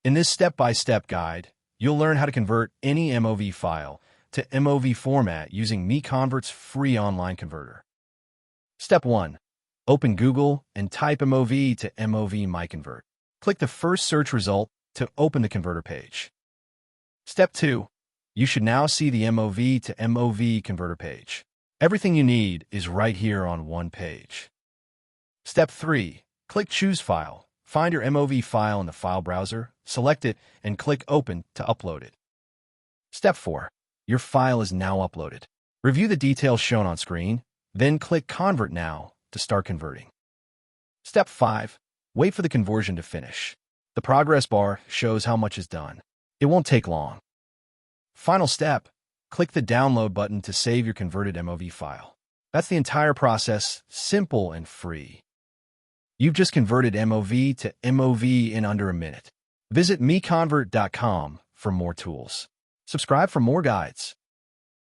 In this step-by-step guide, you'll learn how to convert any MOV file to MOV format using MiConvert's free online converter. Step 1. Open Google and type MOV to MOV MiConvert. Click the first search result to open the converter page. Step 2. You should now see the MOV to MOV converter page. Everything you need is right here on one page. Step 3. Click Choose File. Find your MOV file in the file browser, select it, and click Open to upload it. Step 4. Your file is now uploaded. Review the details shown on screen, then click Convert Now to start converting. Step 5. Wait for the conversion to finish. The progress bar shows how much is done. It won't take long. Final step. Click the Download button to save your converted MOV file. That's the entire process, simple and free. You've just converted MOV to MOV in under a minute. Visit MiConvert.com for more tools. Subscribe for more guides.